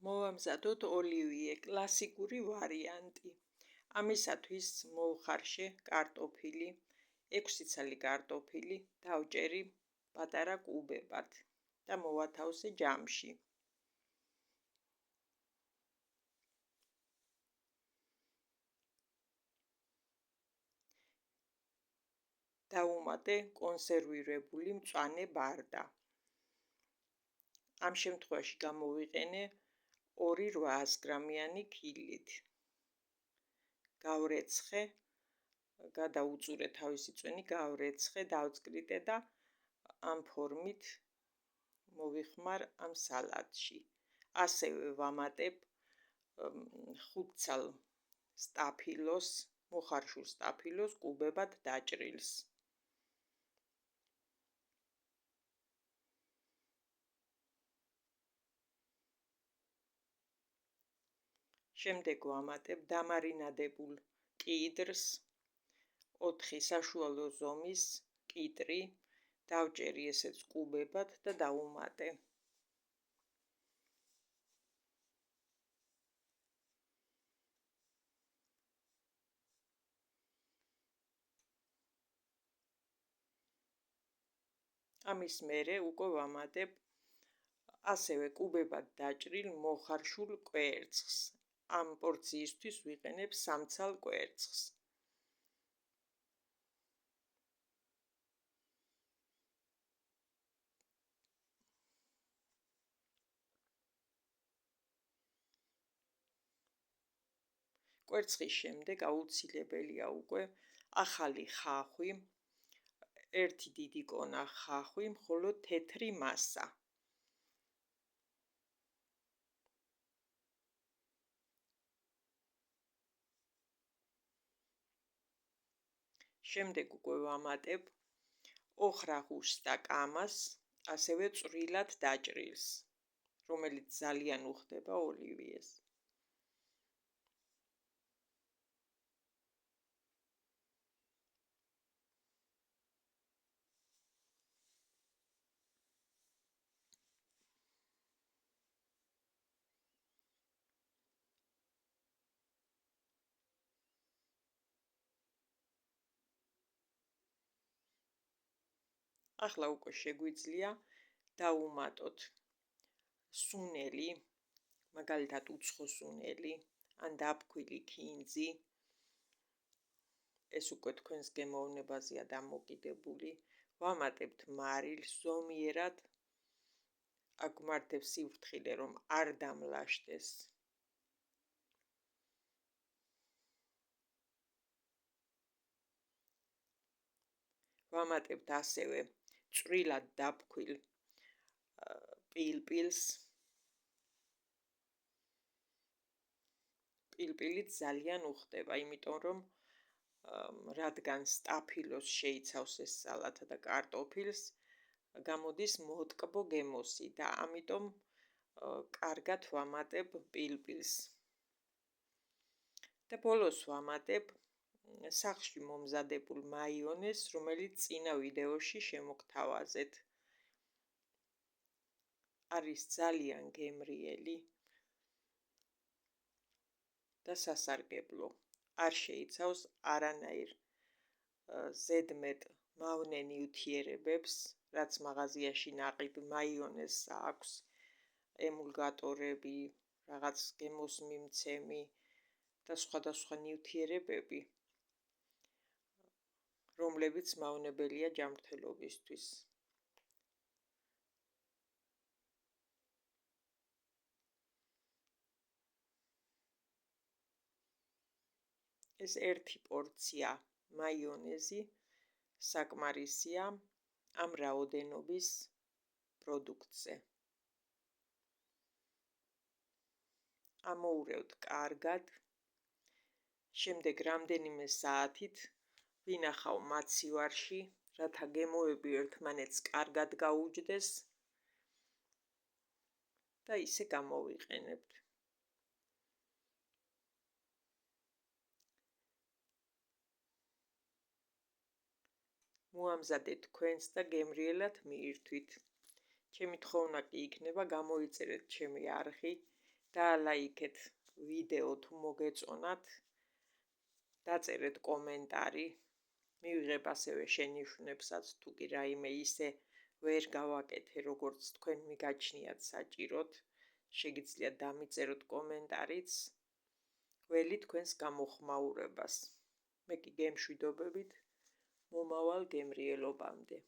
მოვამზადოთ ოლივიე კლასიკური ვარიანტი. ამისათვის მოვხარშე კარტოფილი, 6 ცალი კარტოფილი, დავჭერი პატარა კუბებად და მოვათავსე ჯამში. დავუმატე კონსერვირებული მწვანე ბარდა. ამ შემთხვევაში გამოვიყენე 2-800 გრამიანი ქილით. გავრეცხე, გადაუწურე თავისი წვენი, გავრეცხე, დავწკრიტე და ამ ფორმით მოვიხმარ ამ სალატში. ასევე ვამატებ 5 ცალ სტაფილოს, მოხარშულ სტაფილოს კუბებად დაჭრილს. შემდეგ ვამატებ დამარინადებულ კიდრს, 4 საშუალო ზომის კიტრი, დავჭერი ესეც კუბებად და დავუმატე. ამის მერე უკვე ვამატებ ასევე კუბებად დაჭრილ მოხარშულ კვერცხს. ამ პორციისთვის ვიყენებ 3 ცალ კვერცხს. კვერცხის შემდეგ აუცილებელია უკვე ახალი ხახვი, 1 დიდი კონა ხახვი, მხოლოდ თეთრი მასა. შემდეგ უკვე ვამატებ ოხრახუშს და კამას, ასევე წვრილად დაჭრილს, რომელიც ძალიან უხდება ოლივიეს. ახლა უკვე შეგვიძლია დავუმატოთ სუნელი, მაგალითად უცხო სუნელი, ან დაფქვილი ქინძი. ეს უკვე თქვენს გემოვნებაზეა დამოკიდებული. ვამატებთ მარილს ზომიერად, აგვმართებს სიფრთხილე, რომ არ დამლაშდეს. ვამატებთ ასევე წვრილად დაფქვილ პილპილს. პილპილით ძალიან უხდება, იმიტომ რომ რადგან სტაფილოს შეიცავს ეს სალათა და კარტოფილს, გამოდის მოტკბო გემოსი და ამიტომ კარგად ვამატებ პილპილს. და ბოლოს ვამატებ სახლში მომზადებულ მაიონეზს, რომელიც წინა ვიდეოში შემოგთავაზეთ. არის ძალიან გემრიელი და სასარგებლო. არ შეიცავს არანაირ ზედმეტ მავნე ნივთიერებებს, რაც მაღაზიაში ნაყიდ მაიონეზს აქვს, ემულგატორები, რაღაც გემოსმი მცემი და სხვადასხვა ნივთიერებები, რომლებიც მავნებელია ჯანმრთელობისთვის. ეს 1 პორცია მაიონეზი საკმარისია ამ რაოდენობის პროდუქტზე. ამოურევთ კარგად. შემდეგ რამდენიმე საათით ვინახავ მაცივარში, რათა გემოები ერთმანეთს კარგად გაუჯდეს და ისე გამოვიყენებთ. მოამზადეთ თქვენს და გემრიელად მიირთვით. ჩემი თხოვნა კი იქნება, გამოიწერეთ ჩემი არხი, დაალაიქეთ ვიდეო თუ მოგეწონათ, დაწერეთ კომენტარი, მივიღებ ასევე შენიშვნებსაც, თუ კი რაიმე ისე ვერ გავაკეთე, როგორც თქვენ მიგაჩნიათ საჭიროდ, შეგიძლიათ დამიწეროთ კომენტარიც, ველი თქვენს გამოხმაურებას. მე კი გემშვიდობებით მომავალ გემრიელობამდე.